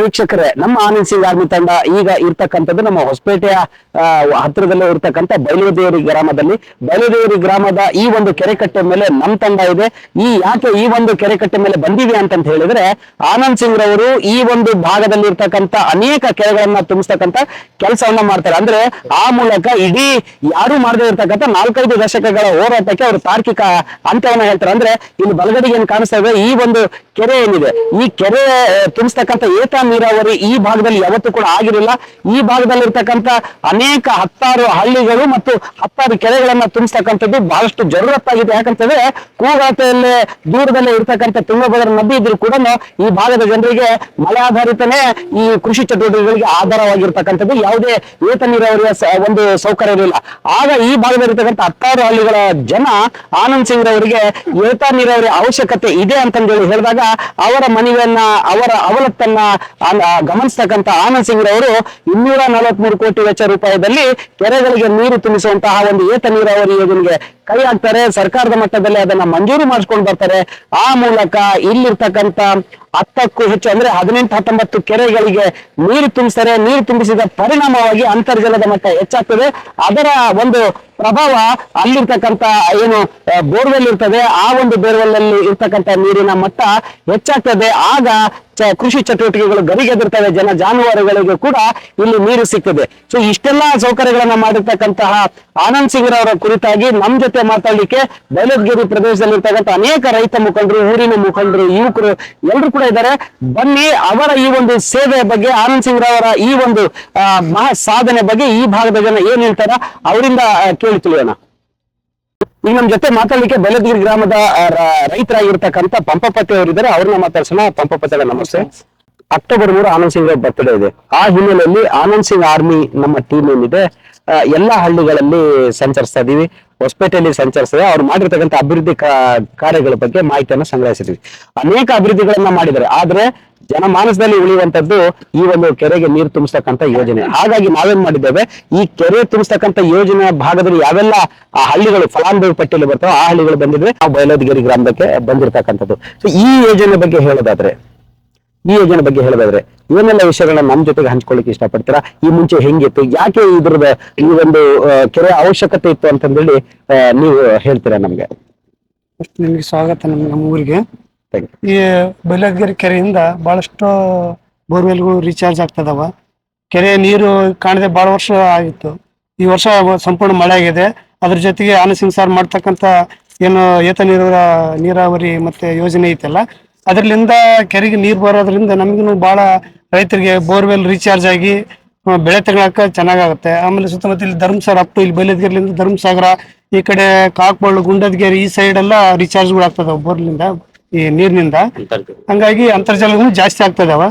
ವೀಕ್ಷಕರೇ, ನಮ್ಮ ಆನಂದ್ ಸಿಂಗ್ ಆರ್ಮಿ ತಂಡ ಈಗ ಇರ್ತಕ್ಕಂಥದ್ದು ನಮ್ಮ ಹೊಸಪೇಟೆಯ ಹತ್ತಿರದಲ್ಲೇ ಇರ್ತಕ್ಕಂಥ ಬೈಲುದೇವರಿ ಗ್ರಾಮದಲ್ಲಿ. ಬೈಲುದೇವರಿ ಗ್ರಾಮದ ಈ ಒಂದು ಕೆರೆಕಟ್ಟೆ ಮೇಲೆ ನಮ್ಮ ತಂಡ ಇದೆ. ಯಾಕೆ ಈ ಒಂದು ಕೆರೆಕಟ್ಟೆ ಮೇಲೆ ಬಂದಿದೆ ಅಂತ ಹೇಳಿದ್ರೆ, ಆನಂದ್ ಸಿಂಗ್ ರವರು ಈ ಒಂದು ಭಾಗದಲ್ಲಿ ಇರ್ತಕ್ಕಂಥ ಅನೇಕ ಕೆರೆಗಳನ್ನ ತುಂಬಿಸ್ತಕ್ಕಂಥ ಕೆಲಸವನ್ನ ಮಾಡ್ತಾರೆ. ಅಂದ್ರೆ ಆ ಮೂಲಕ ಇಡೀ ಯಾರು ಮಾಡದೇ ಇರ್ತಕ್ಕಂಥ 4-5 ದಶಕಗಳ ಹೋರಾಟಕ್ಕೆ ಅವರು ತಾರ್ಕಿಕ ಅಂತ್ಯವನ್ನ ಹೇಳ್ತಾರೆ. ಅಂದ್ರೆ ಇಲ್ಲಿ ಬಲಗಡೆಗೆ ಏನ್ ಕಾಣಿಸ್ತಾ ಇದೆ, ಈ ಒಂದು ಕೆರೆ ಏನಿದೆ, ಈ ಕೆರೆ ತುಂಬಿಸ್ತಕ್ಕಂಥ ಏತ ನೀರಾವರಿ ಈ ಭಾಗದಲ್ಲಿ ಯಾವತ್ತೂ ಕೂಡ ಆಗಿರಲಿಲ್ಲ. ಈ ಭಾಗದಲ್ಲಿ ಇರ್ತಕ್ಕಂಥ ಅನೇಕ 10 ಹಳ್ಳಿಗಳು ಮತ್ತು 10 ಕೆರೆಗಳನ್ನ ತುಂಬಿಸ್ತಕ್ಕಂಥದ್ದು ಬಹಳಷ್ಟು ಜರೂರತ್ತಾಗಿದೆ. ಯಾಕಂತಂದ್ರೆ ಕೂಗಾಟೆಯಲ್ಲೇ ದೂರದಲ್ಲೇ ಇರ್ತಕ್ಕಂಥ ತುಂಗಭದ್ರಾ ನದಿ ಇದ್ರು ಕೂಡ ಈ ಭಾಗದ ಜನರಿಗೆ ಮಳೆ ಆಧಾರಿತನೇ ಈ ಕೃಷಿ ಚಟುವಟಿಕೆಗಳಿಗೆ ಆಧಾರವಾಗಿರ್ತಕ್ಕಂಥದ್ದು. ಯಾವುದೇ ಏತ ನೀರಾವರಿಯ ಒಂದು ಸೌಕರ್ಯ ಇರಲಿಲ್ಲ. ಆಗ ಈ ಭಾಗದಲ್ಲಿರ್ತಕ್ಕಂಥ 10 ಹಳ್ಳಿಗಳ ಜನ ಆನಂದ್ ಸಿಂಗ್ ರವರಿಗೆ ಏತ ನೀರಾವರಿ ಅವಶ್ಯಕತೆ ಇದೆ ಅಂತಂದೇಳಿ ಹೇಳಿದಾಗ ಅವರ ಮನವಿಯನ್ನ, ಅವರ ಅವಲತ್ತನ್ನ ಗಮನಿಸ್ತಕ್ಕಂಥ ಆನಂದ್ ಸಿಂಗ್ ರವರು 243 ಕೋಟಿ ವೆಚ್ಚ ರೂಪಾಯಿದಲ್ಲಿ ಕೆರೆಗಳಿಗೆ ನೀರು ತುಂಬಿಸುವಂತಹ ಒಂದು ಏತ ನೀರಾವರಿ ಯೋಜನೆಗೆ ಕೈ ಹಾಕ್ತಾರೆ. ಸರ್ಕಾರದ ಮಟ್ಟದಲ್ಲಿ ಅದನ್ನ ಮಂಜೂರು ಮಾಡಿಸ್ಕೊಂಡು ಬರ್ತಾರೆ. ಆ ಮೂಲಕ ಇಲ್ಲಿರ್ತಕ್ಕಂಥ 10ಕ್ಕೂ ಹೆಚ್ಚು ಅಂದ್ರೆ 18-19 ಕೆರೆಗಳಿಗೆ ನೀರು ತುಂಬಿಸ್ತಾರೆ. ನೀರು ತುಂಬಿಸಿದ ಪರಿಣಾಮವಾಗಿ ಅಂತರ್ಜಲದ ಮಟ್ಟ ಹೆಚ್ಚಾಗ್ತದೆ. ಅದರ ಒಂದು ಪ್ರಭಾವ ಅಲ್ಲಿರ್ತಕ್ಕಂಥ ಏನು ಬೋರ್ವೆಲ್ ಇರ್ತದೆ, ಆ ಒಂದು ಬೋರ್ವೆಲ್ ಅಲ್ಲಿ ಇರ್ತಕ್ಕಂಥ ನೀರಿನ ಮಟ್ಟ ಹೆಚ್ಚಾಗ್ತದೆ. ಆಗ ಕೃಷಿ ಚಟುವಟಿಕೆಗಳು ಗರಿಗೆದಿರ್ತವೆ. ಜನ ಜಾನುವಾರುಗಳಿಗೆ ಕೂಡ ಇಲ್ಲಿ ನೀರು ಸಿಗ್ತದೆ. ಸೊ ಇಷ್ಟೆಲ್ಲಾ ಸೌಕರ್ಯಗಳನ್ನ ಮಾಡಿರ್ತಕ್ಕಂತಹ ಆನಂದ್ ಸಿಂಗ್ ಅವರ ಕುರಿತಾಗಿ ನಮ್ ಜೊತೆ ಮಾತಾಡ್ಲಿಕ್ಕೆ ಬೈಲಹೊಂಗಲ ಪ್ರದೇಶದಲ್ಲಿ ಇರ್ತಕ್ಕಂಥ ಅನೇಕ ರೈತ ಮುಖಂಡರು, ಊರಿನ ಮುಖಂಡರು, ಯುವಕರು ಎಲ್ಲರೂ ಕೂಡ ಇದ್ದಾರೆ. ಬನ್ನಿ, ಅವರ ಈ ಒಂದು ಸೇವೆಯ ಬಗ್ಗೆ, ಆನಂದ್ ಸಿಂಗ್ ಅವರ ಈ ಒಂದು ಮಹಾ ಸಾಧನೆ ಬಗ್ಗೆ ಈ ಭಾಗದ ಜನ ಏನ್ ಹೇಳ್ತಾರ ಅವರಿಂದ ಕೇಳಿ ತಿಳಿಯೋಣ. ಈಗ ನಮ್ ಜೊತೆ ಮಾತಾಡ್ಲಿಕ್ಕೆ ಬೈಲಹೊಂಗಲ ಗ್ರಾಮದ ರೈತರಾಗಿರ್ತಕ್ಕಂಥ ಪಂಪಪತಿ ಅವರಿದ್ದಾರೆ. ಅವ್ರನ್ನ ಮಾತಾಡ್ಸೋಣ. ಪಂಪಪತಿ ನಮಸ್ತೆ. ಅಕ್ಟೋಬರ್ 3 ಆನಂದ್ ಸಿಂಗ್ ಬರ್ತ್ಡೇ ಇದೆ. ಆ ಹಿನ್ನೆಲೆಯಲ್ಲಿ ಆನಂದ್ ಸಿಂಗ್ ಆರ್ಮಿ ನಮ್ಮ ಟೀಮ್ ಏನಿದೆ ಎಲ್ಲಾ ಹಳ್ಳಿಗಳಲ್ಲಿ ಸಂಚರಿಸ್ತಾ ಇದೀವಿ. ಹೊಸಪೇಟೆಯಲ್ಲಿ ಸಂಚರಿಸ್ತದೆ. ಅವ್ರು ಮಾಡಿರ್ತಕ್ಕಂಥ ಅಭಿವೃದ್ಧಿ ಕಾರ್ಯಗಳ ಬಗ್ಗೆ ಮಾಹಿತಿಯನ್ನು ಸಂಗ್ರಹಿಸಿದ್ವಿ. ಅನೇಕ ಅಭಿವೃದ್ಧಿಗಳನ್ನ ಮಾಡಿದ್ದಾರೆ. ಆದ್ರೆ ಜನಮಾನಸದಲ್ಲಿ ಉಳಿಯುವಂತದ್ದು ಈ ಒಂದು ಕೆರೆಗೆ ನೀರು ತುಂಬಿಸ್ತಕ್ಕಂಥ ಯೋಜನೆ. ಹಾಗಾಗಿ ನಾವೇನ್ ಮಾಡಿದ್ದೇವೆ, ಈ ಕೆರೆ ತುಂಬಿಸ್ತಕ್ಕಂಥ ಯೋಜನೆ ಭಾಗದಲ್ಲಿ ಯಾವೆಲ್ಲ ಆ ಹಳ್ಳಿಗಳು ಫಲಾನುಭವಿ ಪಟ್ಟಿಯಲ್ಲಿ ಬರ್ತಾವೆ ಆ ಹಳ್ಳಿಗಳು ಬಂದಿದ್ರೆ ನಾವು ಬೈಲಹೊಂಗಲ ಗ್ರಾಮಕ್ಕೆ ಬಂದಿರತಕ್ಕಂಥದ್ದು. ಸೊ ಈ ಯೋಜನೆ ಬಗ್ಗೆ ಹೇಳೋದಾದ್ರೆ ಏನೆಲ್ಲ ವಿಷಯಗಳನ್ನ ನಮ್ ಜೊತೆಗೆ ಹಂಚ್ಕೊಳ್ಳಿಕ್ಕೆ ಇಷ್ಟಪಡ್ತೀರಾ? ಈ ಮುಂಚೆ ಹೆಂಗಿತ್ತು, ಯಾಕೆ ಇದ್ರದ ಈ ಒಂದು ಕೆರೆ ಅವಶ್ಯಕತೆ ಇತ್ತು ಅಂತಂದೇಳಿ ನೀವು ಹೇಳ್ತೀರಾ ನಮ್ಗೆ? ನಿಮ್ಗೆ ಸ್ವಾಗತ. ನಮ್ಮ ಊರಿಗೆ ಈ ಬೈಲಹೊಂಗಲ ಕೆರೆಯಿಂದ ಬಹಳಷ್ಟು ಬೋರ್ವೆಲ್ಗಳು ರೀಚಾರ್ಜ್ ಆಗ್ತದವ. ಕೆರೆ ನೀರು ಕಾಣದೆ ಬಹಳ ವರ್ಷ ಆಗಿತ್ತು. ಈ ವರ್ಷ ಸಂಪೂರ್ಣ ಮಳೆ ಆಗಿದೆ. ಅದ್ರ ಜೊತೆಗೆ ಆನಂದ್ ಸಿಂಗ್ ಸರ್ ಮಾಡ್ತಕ್ಕಂಥ ಏನು ಏತ ನೀರಾವರಿ ಮತ್ತೆ ಯೋಜನೆ ಐತಲ್ಲ, ಅದ್ರಲಿಂದ ಕೆರೆಗೆ ನೀರು ಬರೋದ್ರಿಂದ ನಮಗೂ ಬಹಳ ರೈತರಿಗೆ ಬೋರ್ವೆಲ್ ರೀಚಾರ್ಜ್ ಆಗಿ ಬೆಳೆ ತಗೊಳಕ ಚೆನ್ನಾಗುತ್ತೆ. ಆಮೇಲೆ ಸುತ್ತಮುತ್ತ ಇಲ್ಲಿ ಧರ್ಮಸಾಗರ ಅಪ್ ಟು ಇಲ್ಲಿ ಬೈಲಹೊಂಗಲದಿಂದ ಧರ್ಮಸಾಗರ, ಈ ಕಡೆ ಕಾಕ್ಬಳ್ಳು, ಗುಂಡದಗೇರಿ ಈ ಸೈಡ್ ಎಲ್ಲ ರೀಚಾರ್ಜ್ಗಳು ಆಗ್ತದವ ಬೋರ್ಲಿಂದ, ಈ ನೀರಿನಿಂದ. ಹಂಗಾಗಿ ಅಂತರ್ಜಲಗಳು ಜಾಸ್ತಿ ಆಗ್ತದವ.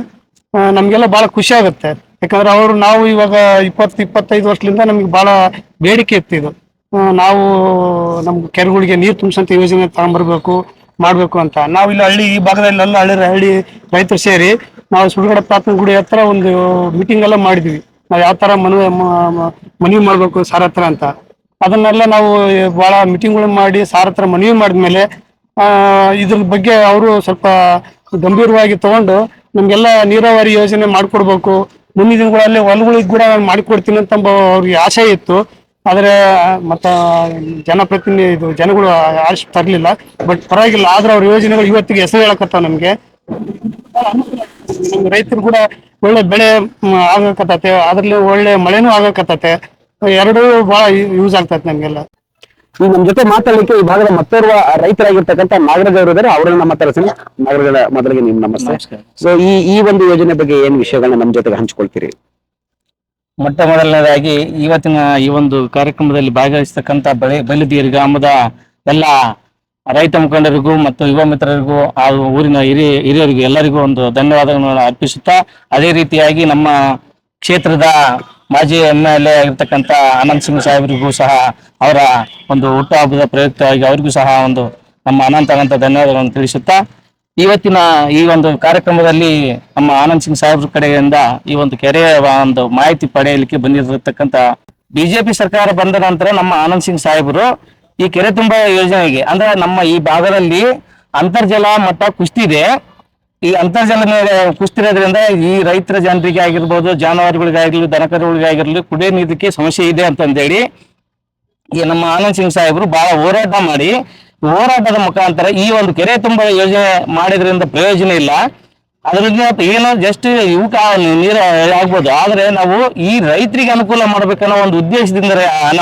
ನಮ್ಗೆಲ್ಲ ಬಹಳ ಖುಷಿ ಆಗುತ್ತೆ. ಯಾಕಂದ್ರೆ ನಾವು ಇವಾಗ 20-25 ವರ್ಷದಿಂದ ನಮ್ಗೆ ಬಹಳ ಬೇಡಿಕೆ ಇತ್ತು ಇದು. ನಾವು ನಮ್ ಕೆರೆಗಳಿಗೆ ನೀರು ತುಂಬಿಸಂತ ಯೋಜನೆ ತಗೊಂಡ್ಬರ್ಬೇಕು, ಮಾಡ್ಬೇಕು ಅಂತ. ನಾವು ಇಲ್ಲಿ ಈ ಭಾಗದಲ್ಲಿ ಎಲ್ಲ ಹಳ್ಳಿ ರೈತರು ಸೇರಿ ನಾವು ಸುಡುಗಡೆ ಪ್ರಾರ್ಥನಾ ಗುಡಿ ಹತ್ರ ಒಂದು ಮೀಟಿಂಗ್ ಎಲ್ಲ ಮಾಡಿದ್ವಿ. ನಾವು ಯಾವ ತರ ಮನವಿ ಮಾಡ್ಬೇಕು ಸಾರ್ ಹತ್ರ ಅಂತ. ಅದನ್ನೆಲ್ಲ ನಾವು ಬಹಳ ಮೀಟಿಂಗ್ಗಳು ಮಾಡಿ ಸಾರ್ ಹತ್ರ ಮನವಿ ಮಾಡಿದ್ಮೇಲೆ ಇದ್ರ ಬಗ್ಗೆ ಅವರು ಸ್ವಲ್ಪ ಗಂಭೀರವಾಗಿ ತಗೊಂಡು ನಮ್ಗೆಲ್ಲ ನೀರಾವರಿ ಯೋಜನೆ ಮಾಡ್ಕೊಡ್ಬೇಕು, ಮುಂದಿನ ದಿನಗಳಲ್ಲಿ ಹೊಲಗಳಿಗೆ ಕೂಡ ಮಾಡಿಕೊಡ್ತೀನಿ ಅಂತ ಅವ್ರಿಗೆ ಆಸೆ ಇತ್ತು. ಆದ್ರೆ ಜನಗಳು ಆಶೆ ತರಲಿಲ್ಲ. ಬಟ್ ಪರವಾಗಿಲ್ಲ, ಆದ್ರೆ ಅವ್ರ ಯೋಜನೆಗಳು ಇವತ್ತಿಗೆ ಹೆಸರು ಹೇಳಕತ್ತಾವ. ನಮ್ಗೆ ರೈತರು ಕೂಡ ಒಳ್ಳೆ ಬೆಳೆ ಆಗಕತ್ತತೆ, ಅದ್ರಲ್ಲಿ ಒಳ್ಳೆ ಮಳೆನೂ ಆಗಕತ್ತತೆ. ಎರಡೂ ಬಹಳ ಯೂಸ್ ಆಗ್ತದೆ ನಮ್ಗೆಲ್ಲ. ಈಗ ನಮ್ ಜೊತೆ ಮಾತಾಡ್ಲಿಕ್ಕೆ ಈ ಭಾಗದ ಮತ್ತೋರ್ವ ರೈತರಾಗಿರ್ತಕ್ಕಂಥ ನಾಗರಾಜ್ ಅವರು ಇದ್ದಾರೆ. ಅವ್ರನ್ನ ಮಾತಾಡ್ತೀನಿ. ನಾಗರಾಜ್, ಮೊದಲಿಗೆ ನಿಮ್ ನಮಸ್ತೆ. ಸೊ ಈ ಒಂದು ಯೋಜನೆ ಬಗ್ಗೆ ಏನ್ ವಿಷಯಗಳನ್ನ ನಮ್ ಜೊತೆಗೆ ಹಂಚ್ಕೊಳ್ತೀರಿ? ಮೊಟ್ಟ ಮೊದಲನೇದಾಗಿ ಇವತ್ತಿನ ಈ ಒಂದು ಕಾರ್ಯಕ್ರಮದಲ್ಲಿ ಭಾಗವಹಿಸ್ತಕ್ಕಂಥ ಬೈಲಹೊಂಗಲ ಗ್ರಾಮದ ಎಲ್ಲ ರೈತ ಮುಖಂಡರಿಗೂ ಮತ್ತು ಯುವ ಮಿತ್ರರಿಗೂ ಆ ಊರಿನ ಹಿರಿಯರಿಗೂ ಎಲ್ಲರಿಗೂ ಒಂದು ಧನ್ಯವಾದಗಳನ್ನು ಅರ್ಪಿಸುತ್ತಾ, ಅದೇ ರೀತಿಯಾಗಿ ನಮ್ಮ ಕ್ಷೇತ್ರದ ಮಾಜಿ MLA ಆಗಿರ್ತಕ್ಕಂಥ ಆನಂದ್ ಸಿಂಗ್ ಸಾಹೇಬರಿಗೂ ಸಹ ಅವರ ಒಂದು ಹುಟ್ಟುಹಬ್ಬದ ಪ್ರಯುಕ್ತವಾಗಿ ಅವರಿಗೂ ಸಹ ಒಂದು ನಮ್ಮ ಅನಂತ ಧನ್ಯವಾದಗಳನ್ನು ತಿಳಿಸುತ್ತಾ, ಇವತ್ತಿನ ಈ ಒಂದು ಕಾರ್ಯಕ್ರಮದಲ್ಲಿ ನಮ್ಮ ಆನಂದ್ ಸಿಂಗ್ ಸಾಹೇಬ್ರ ಕಡೆಯಿಂದ ಈ ಒಂದು ಕೆರೆಯ ಒಂದು ಮಾಹಿತಿ ಪಡೆಯಲಿಕ್ಕೆ ಬಂದಿರತಕ್ಕಂಥ ಬಿಜೆಪಿ ಸರ್ಕಾರ ಬಂದ ನಂತರ ನಮ್ಮ ಆನಂದ್ ಸಿಂಗ್ ಸಾಹೇಬರು ಈ ಕೆರೆ ತುಂಬ ಯೋಜನೆಗೆ, ಅಂದ್ರೆ ನಮ್ಮ ಈ ಭಾಗದಲ್ಲಿ ಅಂತರ್ಜಲ ಮಟ್ಟ ಕುಸಿದಿದೆ. ಈ ಅಂತರ್ಜಲ ಮೇಲೆ ಕುಸ್ತಿರೋದ್ರಿಂದ ಈ ರೈತರ ಜನರಿಗೆ ಆಗಿರ್ಬೋದು, ಜಾನುವಾರುಗಳಿಗಾಗಿರ್ಲಿ, ದನಕರುಗಳಿಗೆ ಆಗಿರ್ಲಿ ಕುಡಿಯೋ ನೀರಿಗೆ ಸಮಸ್ಯೆ ಇದೆ ಅಂತಂದೇಳಿ ಈ ನಮ್ಮ ಆನಂದ್ ಸಿಂಗ್ ಸಾಹೇಬರು ಬಹಳ ಹೋರಾಟದ ಮುಖಾಂತರ ಈ ಒಂದು ಕೆರೆ ತುಂಬ ಯೋಜನೆ ಮಾಡಿದ್ರಿಂದ ಪ್ರಯೋಜನ ಇಲ್ಲ. ಅದರಿಂದ ಏನೋ ಜಸ್ಟ್ ಇವಕ್ಕ ನೀರು ಆಗ್ಬೋದು, ಆದ್ರೆ ನಾವು ಈ ರೈತರಿಗೆ ಅನುಕೂಲ ಮಾಡ್ಬೇಕನ್ನೋ ಒಂದು ಉದ್ದೇಶದಿಂದ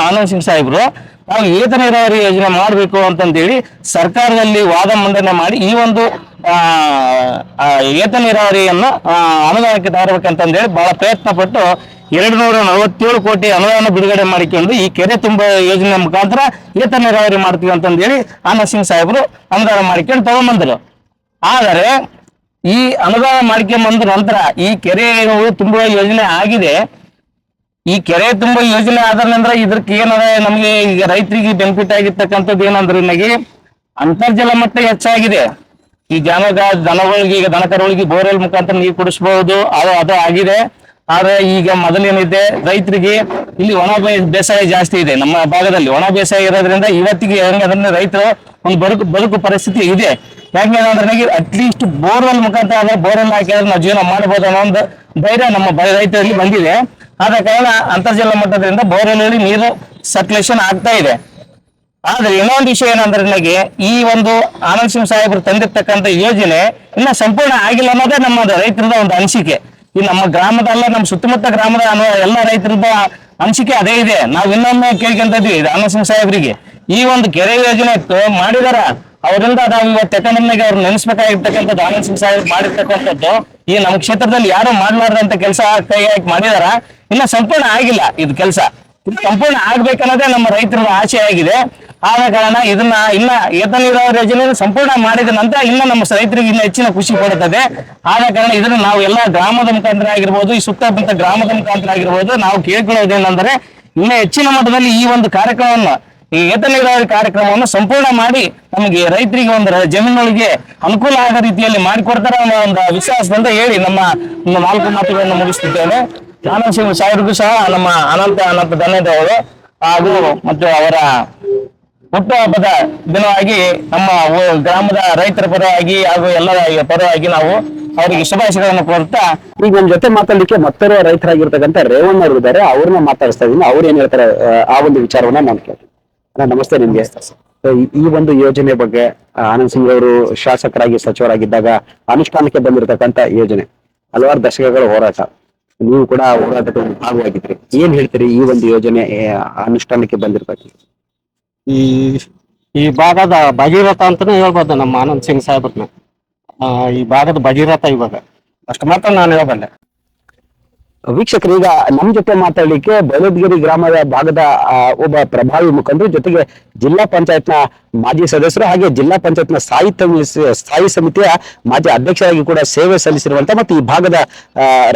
ಆನಂದ್ ಸಿಂಗ್ ಸಾಹೇಬರು ನಾವು ಏತ ನೀರಾವರಿ ಯೋಜನೆ ಮಾಡಬೇಕು ಅಂತಂದೇಳಿ ಸರ್ಕಾರದಲ್ಲಿ ವಾದ ಮಂಡನೆ ಮಾಡಿ ಈ ಒಂದು ಏತ ನೀರಾವರಿಯನ್ನು ಅನುದಾನಕ್ಕೆ ತರಬೇಕಂತಂದೇಳಿ ಬಹಳ ಪ್ರಯತ್ನ ಪಟ್ಟು 247 ಕೋಟಿ ಅನುದಾನ ಬಿಡುಗಡೆ ಮಾಡಿಕೊಂಡು ಈ ಕೆರೆ ತುಂಬ ಯೋಜನೆ ಮುಖಾಂತರ ಏತ ನೀರಾವರಿ ಮಾಡ್ತೀವಿ ಅಂತಂದೇಳಿ ಆನಂದ್ ಸಿಂಗ್ ಸಾಹೇಬರು ಅನುದಾನ ಮಾಡಿಕೊಂಡು ತಗೊಂಡ್ಬಂದರು. ಆದರೆ ಈ ಅನುದಾನ ಮಾಡ್ಕೊಂಬಂದ ನಂತರ ಈ ಕೆರೆ ತುಂಬುವ ಯೋಜನೆ ಆಗಿದೆ. ಈ ಕೆರೆ ತುಂಬ ಯೋಜನೆ ಆದ ನಂತರ ಇದಕ್ಕೆ ಏನದ ನಮ್ಗೆ ಈಗ ರೈತರಿಗೆ ಬೆನಿಫಿಟ್ ಆಗಿರ್ತಕ್ಕಂಥದ್ದು ಏನಂದ್ರೆ ನನಗೆ ಅಂತರ್ಜಲ ಮಟ್ಟ ಹೆಚ್ಚಾಗಿದೆ. ಈ ದನಗಳಿಗೆ ಈಗ ದನಕರುಗಳಿಗೆ ಬೋರ್ವೆಲ್ ಮುಖಾಂತರ ನೀರು ಕುಡಿಸಬಹುದು, ಅದು ಆಗಿದೆ. ಆದ್ರೆ ಈಗ ಮೊದಲೇನಿದೆ ರೈತರಿಗೆ ಇಲ್ಲಿ ಒಣ ಬೇಸಾಯ ಜಾಸ್ತಿ ಇದೆ. ನಮ್ಮ ಭಾಗದಲ್ಲಿ ಒಣ ಬೇಸಾಯ ಇರೋದ್ರಿಂದ ಇವತ್ತಿಗೆ ಹೆಂಗಂದ್ರೆ ರೈತರು ಒಂದು ಬದುಕು ಪರಿಸ್ಥಿತಿ ಇದೆ. ಯಾಕೆ ಅಂದ್ರೆ ಅಟ್ಲೀಸ್ಟ್ ಬೋರ್ವೆಲ್ ಮುಖಾಂತರ ಆದ್ರೆ ಬೋರ್ವೆಲ್ ಹಾಕಿದ್ರೆ ನಾವು ಜೀವನ ಮಾಡಬಹುದು ಅನ್ನೋ ಒಂದು ಧೈರ್ಯ ನಮ್ಮ ರೈತರಲ್ಲಿ ಬಂದಿದೆ. ಆದ ಕಾರಣ ಅಂತರ್ಜಲ ಮಟ್ಟದಿಂದ ಬೋರ್ವೆಲ್ ನೀರು ಸರ್ಕ್ಯುಲೇಷನ್ ಆಗ್ತಾ ಇದೆ. ಆದ್ರೆ ಇನ್ನೊಂದು ವಿಷಯ ಏನಂದ್ರೆ ನನಗೆ ಈ ಒಂದು ಆನಂದ್ ಸಿಂಗ್ ಸಾಹೇಬರು ತಂದಿರ್ತಕ್ಕಂಥ ಯೋಜನೆ ಇನ್ನ ಸಂಪೂರ್ಣ ಆಗಿಲ್ಲ ಅನ್ನೋದೇ ನಮ್ಮ ರೈತರದ ಒಂದು ಅನಿಸಿಕೆ. ಈ ನಮ್ಮ ಗ್ರಾಮದಲ್ಲ, ನಮ್ಮ ಸುತ್ತಮುತ್ತ ಗ್ರಾಮದ ಎಲ್ಲ ರೈತರದ ಅನಿಸಿಕೆ ಅದೇ ಇದೆ. ನಾವು ಇನ್ನೊಮ್ಮೆ ಕೇಳ್ಕೊಂತಿದ್ವಿ ಆನಂದ್ ಸಿಂಗ್ ಸಾಹೇಬರಿಗೆ ಈ ಒಂದು ಕೆರೆ ಯೋಜನೆ ಮಾಡಿದಾರ, ಅವರಿಂದ ನಾವು ಇವತ್ತು ಎಕಾನಮಿಗೆ ಅವ್ರು ನೆನೆಸ್ಬೇಕಾಗಿರ್ತಕ್ಕಂಥದ್ದು ಆನಂದ್ ಸಿಂಗ್ ಸಾಹೇಬ್ ಮಾಡಿರ್ತಕ್ಕಂಥದ್ದು ಈ ನಮ್ಮ ಕ್ಷೇತ್ರದಲ್ಲಿ ಯಾರು ಮಾಡ್ಲಾರ್ದಂತ ಕೆಲಸ ಕೈ ಹಾಕಿ ಮಾಡಿದಾರ. ಇನ್ನ ಸಂಪೂರ್ಣ ಆಗಿಲ್ಲ ಇದು ಕೆಲಸ, ಸಂಪೂರ್ಣ ಆಗ್ಬೇಕನ್ನೋದೇ ನಮ್ಮ ರೈತರ ಆಸೆ ಆಗಿದೆ. ಆದ ಕಾರಣ ಇದನ್ನ ಇನ್ನ ಏತ ನೀರಾವರಿ ಯೋಜನೆ ಸಂಪೂರ್ಣ ಮಾಡಿದ ನಂತರ ಇನ್ನ ನಮ್ಮ ರೈತರಿಗೆ ಇನ್ನ ಹೆಚ್ಚಿನ ಖುಷಿ ಕೊಡುತ್ತದೆ. ಆದ ಕಾರಣ ಇದನ್ನ ನಾವು ಎಲ್ಲ ಗ್ರಾಮದ ಮುಖಾಂತರ ಆಗಿರ್ಬೋದು, ಈ ಸುತ್ತಮುತ್ತ ಗ್ರಾಮದ ಮುಖಾಂತರ ಆಗಿರ್ಬೋದು ನಾವು ಕೇಳ್ಕೊಳ್ಳೋದೇನೆಂದ್ರೆ ಇನ್ನ ಹೆಚ್ಚಿನ ಮಟ್ಟದಲ್ಲಿ ಈ ಒಂದು ಕಾರ್ಯಕ್ರಮವನ್ನು, ಈ ಏತ ನೀರಾವರಿ ಕಾರ್ಯಕ್ರಮವನ್ನು ಸಂಪೂರ್ಣ ಮಾಡಿ ನಮಗೆ ರೈತರಿಗೆ ಒಂದು ಜಮೀನುಗಳಿಗೆ ಅನುಕೂಲ ಆಗೋ ರೀತಿಯಲ್ಲಿ ಮಾಡಿಕೊಡ್ತಾರೆ ಅನ್ನೋ ಒಂದು ವಿಶ್ವಾಸದಿಂದ ಹೇಳಿ ನಮ್ಮ 4 ಮಾತುಗಳನ್ನು ಮುಗಿಸುತ್ತಿದ್ದೇನೆ. ಆನಂದ್ ಸಿಂಗ್ ಸಾಹೇಬ್ರಿಗೂ ಸಹ ನಮ್ಮ ಅನಂತ ಧನ್ಯವಾದಗಳು. ಹಾಗೂ ಮತ್ತು ಅವರ ಹುಟ್ಟುಹಬ್ಬದ ದಿನವಾಗಿ ನಮ್ಮ ಗ್ರಾಮದ ರೈತರ ಪರವಾಗಿ ಹಾಗೂ ಎಲ್ಲರ ಪರವಾಗಿ ನಾವು ಅವರಿಗೆ ಶುಭಾಶಯಗಳನ್ನು ಕೋರುತ್ತಾ, ಈಗ ನಮ್ಮ ಜೊತೆ ಮಾತಾಡ್ಲಿಕ್ಕೆ ಮತ್ತೊಬ್ಬ ರೈತರಾಗಿರ್ತಕ್ಕಂಥ ರೇವಣ್ಣ ಅವರು ಇದ್ದಾರೆ. ಅವ್ರನ್ನ ಮಾತಾಡಿಸ್ತಾ ಇದೀನಿ. ಅವ್ರು ಏನ್ ಹೇಳ್ತಾರೆ ಆ ಒಂದು ವಿಚಾರವನ್ನ ನಾನು ಕೇಳ್ತೀನಿ. ನಮಸ್ತೆ ನಿಮ್ಗೆ. ಈ ಒಂದು ಯೋಜನೆ ಬಗ್ಗೆ ಆನಂದ್ ಸಿಂಗ್ ಅವರು ಶಾಸಕರಾಗಿ ಸಚಿವರಾಗಿದ್ದಾಗ ಅನುಷ್ಠಾನಕ್ಕೆ ಬಂದಿರತಕ್ಕಂತ ಯೋಜನೆ, ಹಲವಾರು ದಶಕಗಳ ಹೋರಾಟ, ನೀವು ಕೂಡ ಹೋರಾಟದ ಭಾಗವಾಗಿದ್ರಿ. ಏನ್ ಹೇಳ್ತೀರಿ ಈ ಒಂದು ಯೋಜನೆ ಅನುಷ್ಠಾನಕ್ಕೆ ಬಂದಿರ್ತಕ್ಕಂಥ? ಈ ಭಾಗದ ಭಗೀರಥ ಅಂತಾನೆ ಹೇಳ್ಬೋದು ನಮ್ಮ ಆನಂದ್ ಸಿಂಗ್ ಸಾಹೇಬ್ರನ್ನ. ಈ ಭಾಗದ ಭಗೀರಥ ಇವಾಗ ಅಷ್ಟು ಮಾತ್ರ ನಾನು ಹೇಳಬಲ್ಲೆ. ವೀಕ್ಷಕರು, ಈಗ ನಮ್ ಜೊತೆ ಮಾತಾಡ್ಲಿಕ್ಕೆ ಬೈಲಹೊನ್ನೂರು ಗ್ರಾಮದ ಭಾಗದ ಒಬ್ಬ ಪ್ರಭಾವಿ ಮುಖಂಡರು, ಜೊತೆಗೆ ಜಿಲ್ಲಾ ಪಂಚಾಯತ್ನ ಮಾಜಿ ಸದಸ್ಯರು, ಹಾಗೆ ಜಿಲ್ಲಾ ಪಂಚಾಯತ್ನ ಸ್ಥಾಯಿ ಸಮಿತಿಯ ಮಾಜಿ ಅಧ್ಯಕ್ಷರಾಗಿ ಕೂಡ ಸೇವೆ ಸಲ್ಲಿಸಿರುವಂತಹ ಮತ್ತು ಈ ಭಾಗದ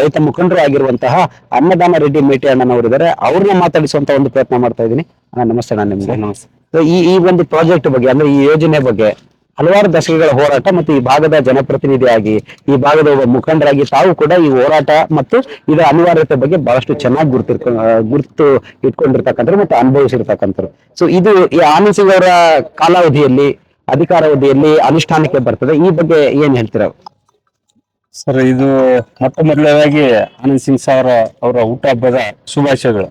ರೈತ ಮುಖಂಡರು ಆಗಿರುವಂತಹ ಅನ್ನದಾನ ರೆಡ್ಡಿ ಮೇಟಿ ಅಣ್ಣನವರಿದ್ದಾರೆ. ಅವ್ರನ್ನ ಮಾತಾಡಿಸುವಂತ ಒಂದು ಪ್ರಯತ್ನ ಮಾಡ್ತಾ ಇದ್ದೀನಿ. ನಮಸ್ತೆ. ನಾನು ನಿಮ್ಗೆ ನಮಸ್ತೆ. ಈ ಒಂದು ಪ್ರಾಜೆಕ್ಟ್ ಬಗ್ಗೆ, ಅಂದ್ರೆ ಈ ಯೋಜನೆ ಬಗ್ಗೆ ಹಲವಾರು ದಶಕಗಳ ಹೋರಾಟ ಮತ್ತು ಈ ಭಾಗದ ಜನಪ್ರತಿನಿಧಿಯಾಗಿ, ಈ ಭಾಗದ ಒಬ್ಬ ಮುಖಂಡರಾಗಿ ತಾವು ಕೂಡ ಈ ಹೋರಾಟ ಮತ್ತು ಇದರ ಅನಿವಾರ್ಯತೆ ಬಗ್ಗೆ ಬಹಳಷ್ಟು ಚೆನ್ನಾಗಿ ಗುರ್ತು ಇಟ್ಕೊಂಡಿರ್ತಕ್ಕಂಥವ್ರು ಮತ್ತು ಅನುಭವಿಸಿರ್ತಕ್ಕಂಥವ್ರು. ಸೊ ಇದು ಈ ಆನಂದ್ ಸಿಂಗ್ ಅವರ ಕಾಲಾವಧಿಯಲ್ಲಿ, ಅಧಿಕಾರಾವಧಿಯಲ್ಲಿ ಅನುಷ್ಠಾನಕ್ಕೆ ಬರ್ತದೆ. ಈ ಬಗ್ಗೆ ಏನ್ ಹೇಳ್ತೀರ ಸರ್? ಇದು ಮೊಟ್ಟ ಮೊದಲನೇದಾಗಿ ಆನಂದ್ ಸಿಂಗ್ ಅವರ ಹುಟ್ಟುಹಬ್ಬದ ಶುಭಾಶಯಗಳು.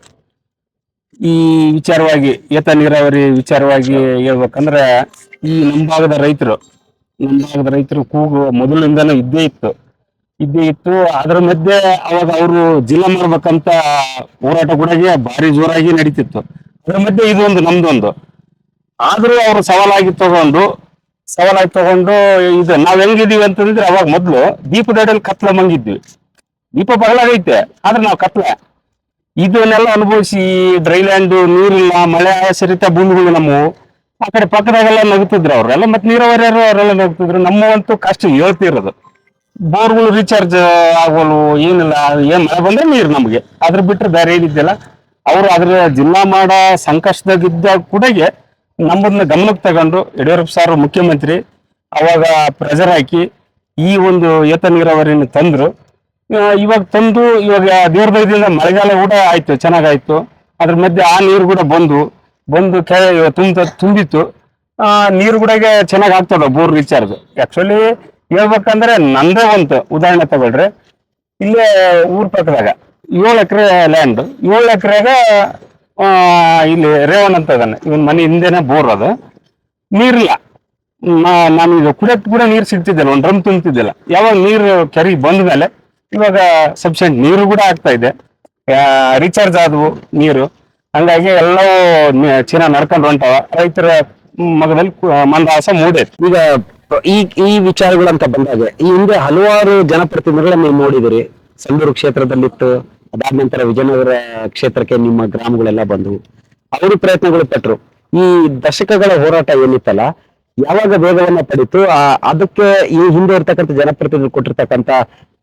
ಈ ವಿಚಾರವಾಗಿ, ಏತ ನೀರಾವರಿ ವಿಚಾರವಾಗಿ ಹೇಳ್ಬೇಕಂದ್ರೆ, ಈ ನಮ್ಮ ಭಾಗದ ರೈತರು ಕೂಗು ಮೊದಲಿಂದನೂ ಇದ್ದೇ ಇತ್ತು. ಅದರ ಮಧ್ಯೆ ಅವಾಗ ಅವರು ಜಿಲ್ಲಾ ಮಾಡ್ಬೇಕಂತ ಹೋರಾಟ ಕೂಡ ಭಾರಿ ಜೋರಾಗಿ ನಡೀತಿತ್ತು. ಅದರ ಮಧ್ಯೆ ಇದು ಒಂದು ನಮ್ದೊಂದು. ಆದ್ರೂ ಅವರು ಸವಾಲಾಗಿ ತಗೊಂಡು ಇದು ನಾವ್ ಹೆಂಗಿದೀವಿ ಅಂತಂದ್ರೆ, ಅವಾಗ ಮೊದ್ಲು ದೀಪದಡಿಯಲ್ಲಿ ಕತ್ಲ ಮಂಗಿದ್ವಿ. ದೀಪ ಬಹಳಾಗೈತೆ, ಆದ್ರೆ ನಾವು ಕತ್ಲ ಇದನ್ನೆಲ್ಲ ಅನುಭವಿಸಿ, ಡ್ರೈಲ್ಯಾಂಡ್, ನೀರಿಲ್ಲ, ಮಳೆ ಆಶ್ರಿತ ಭೂಮಿಗಳು ನಮ್ಮ ಆ ಕಡೆ ಪಕ್ಕದಾಗೆಲ್ಲ ನಗುತ್ತಿದ್ರು ಅವರೆಲ್ಲ, ಮತ್ತೆ ನೀರಾವರಿಯರು ಅವರೆಲ್ಲ ನಗುತ್ತಿದ್ರು. ನಮ್ಮವಂತೂ ಕಷ್ಟ ಹೇಳ್ತಿರೋದು, ಬೋರ್ಗಳು ರೀಚಾರ್ಜ್ ಆಗೋಲು, ಏನಿಲ್ಲ, ಏನ್ ಮಳೆ ಬಂದ್ರೆ ನೀರು ನಮ್ಗೆ, ಅದ್ರ ಬಿಟ್ರೆ ಬೇರೆ ಏನಿದ್ದಿಲ್ಲ. ಅವರು ಅದ್ರ ಜಿಲ್ಲಾ ಮಾಡೋ ಸಂಕಷ್ಟದಾಗಿದ್ದಾಗ ಕೂಡ ನಮ್ಮದನ್ನ ಗಮನಕ್ಕೆ ತಗೊಂಡು ಯಡಿಯೂರಪ್ಪ ಸರ್ ಮುಖ್ಯಮಂತ್ರಿ ಅವಾಗ ಪ್ರೆಷರ್ ಹಾಕಿ ಈ ಒಂದು ಏತ ನೀರಾವರಿನ ತಂದ್ರು. ಇವಾಗ ದೇವ್ರ ದಯದಿಂದ ಮಳೆಗಾಲ ಕೂಡ ಆಯ್ತು, ಚೆನ್ನಾಗಾಯ್ತು. ಅದ್ರ ಮಧ್ಯೆ ಆ ನೀರು ಕೂಡ ಬಂದು ತುಂಬಿತ್ತು. ನೀರು ಕೂಡ ಚೆನ್ನಾಗಿ ಆಗ್ತದ ಬೋರ್ ರೀಚಾರ್ಜ್. ಆಕ್ಚುಲಿ ಹೇಳ್ಬೇಕಂದ್ರೆ ನಂದೇ ಒಂದು ಉದಾಹರಣೆ ತಗೊಳ್ರಿ, ಇಲ್ಲೇ ಊರ್ ಪಕ್ಕದಾಗ 7 ಎಕರೆ ಲ್ಯಾಂಡ್, 7 ಎಕರೆಗ ಇಲ್ಲಿ ರೇವಣ್ಣ ಅಂತ ಇದ್ದಾನೆ, ಇವನ್ ಮನೆ ಹಿಂದೆನೆ ಬೋರ್ ಅದು, ನೀರಿಲ್ಲ. ನಾನು ಇದು ಕುಡಿಯಕ್ ಕೂಡ ನೀರು ಸಿಗ್ತಿದ್ದಿಲ್ಲ, ಒಂದ್ ಡ್ರಮ್ ತುಂಬ್ತಿದ್ದಿಲ್ಲ. ಯಾವಾಗ ನೀರು ಕೆರೆಗೆ ಬಂದ ಮೇಲೆ ಇವಾಗ ಸಫಿಶಿಯಂಟ್ ನೀರು ಕೂಡ ಆಗ್ತಾ ಇದೆ, ರೀಚಾರ್ಜ್ ಆದವು ನೀರು. ಹಂಗಾಗಿ ಎಲ್ಲವೂ ಚೀನಾ ನಡ್ಕೊಂಡು ಹೊಂಟವ. ರೈತರ ಮಗದಲ್ಲಿ ಮಂದಹಾಸ ಮೂಡೈತಿ. ಈಗ ಈ ವಿಚಾರಗಳಂತ ಬಂದಾಗ ಈ ಹಿಂದೆ ಹಲವಾರು ಜನಪ್ರತಿನಿಧಿಗಳನ್ನ ನೀವು ನೋಡಿದಿರಿ. ಸಂಡೂರು ಕ್ಷೇತ್ರದಲ್ಲಿತ್ತು, ಅದಾದ ನಂತರ ವಿಜಯನಗರ ಕ್ಷೇತ್ರಕ್ಕೆ ನಿಮ್ಮ ಗ್ರಾಮಗಳೆಲ್ಲ ಬಂದವು. ಅವರು ಪ್ರಯತ್ನಗಳು ಪಟ್ರು. ಈ ದಶಕಗಳ ಹೋರಾಟ ಏನಿತ್ತಲ್ಲ, ಯಾವಾಗ ವೇಗವನ್ನ ಪಡಿತು, ಅದಕ್ಕೆ ಈ ಹಿಂದೆ ಇರ್ತಕ್ಕಂಥ ಜನಪ್ರತಿನಿಧಿಗಳು ಕೊಟ್ಟಿರ್ತಕ್ಕಂಥ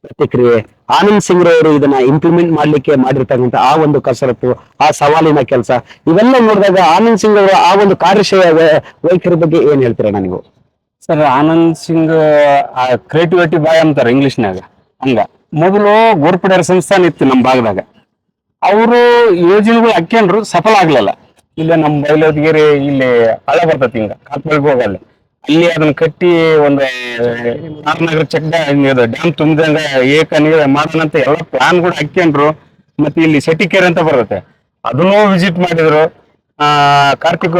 ಪ್ರತಿಕ್ರಿಯೆ, ಆನಂದ್ ಸಿಂಗ್ ರವರು ಇದನ್ನ ಇಂಪ್ಲಿಮೆಂಟ್ ಮಾಡ್ಲಿಕ್ಕೆ ಮಾಡಿರ್ತಕ್ಕಂಥ ಆ ಒಂದು ಕಸರತ್ತು, ಆ ಸವಾಲಿನ ಕೆಲಸ, ಇವೆಲ್ಲ ನೋಡಿದಾಗ ಆನಂದ್ ಸಿಂಗ್ ಅವರ ಆ ಒಂದು ಕಾರ್ಯಶಯ ವೈಖರಿ ಬಗ್ಗೆ ಏನ್ ಹೇಳ್ತೀರಣ್ಣ ನೀವು? ಸರ್, ಆನಂದ್ ಸಿಂಗ್ ಕ್ರಿಯೇಟಿವಿಟಿ ಬಾಯ್ ಅಂತಾರೆ ಇಂಗ್ಲಿಷ್ನಾಗ. ಹಂಗ ಮೊದಲು ಗೋರ್ಪಡೆಯರ್ ಸಂಸ್ಥಾನ ಇತ್ತು ನಮ್ಮ ಭಾಗದಾಗ, ಅವರು ಯೋಜನೆಗಳು ಹಾಕ್ಯಂಡ್ರು, ಸಫಲ ಆಗ್ಲಿಲ್ಲ. ಇಲ್ಲೇ ನಮ್ಮ ಬೈಲೋದ್ಗಿರಿ ಇಲ್ಲಿ ಹಳೆ ಬರ್ತೈತಿ, ಹಿಂಗ ಕಾತ್ಬಳ್ಗೆ ಹೋಗಲ್ಲ, ಅಲ್ಲಿ ಅದನ್ನ ಕಟ್ಟಿ ಒಂದು ನಗರ ಚೆಕ್ ಡ್ಯಾಮ್ ತುಂಬಿದಂಗ ಏಕ ನೀರು ಮಾಡೋಣಂತ ಎಲ್ಲ ಪ್ಲಾನ್ ಕೂಡ ಹಾಕ್ಯಂಡ್ರು. ಮತ್ತೆ ಇಲ್ಲಿ ಸೆಟಿಕೆರೆ ಅಂತ ಬರುತ್ತೆ, ಅದನ್ನೂ ವಿಸಿಟ್ ಮಾಡಿದ್ರು. ಕಾರ್ತಿಕ್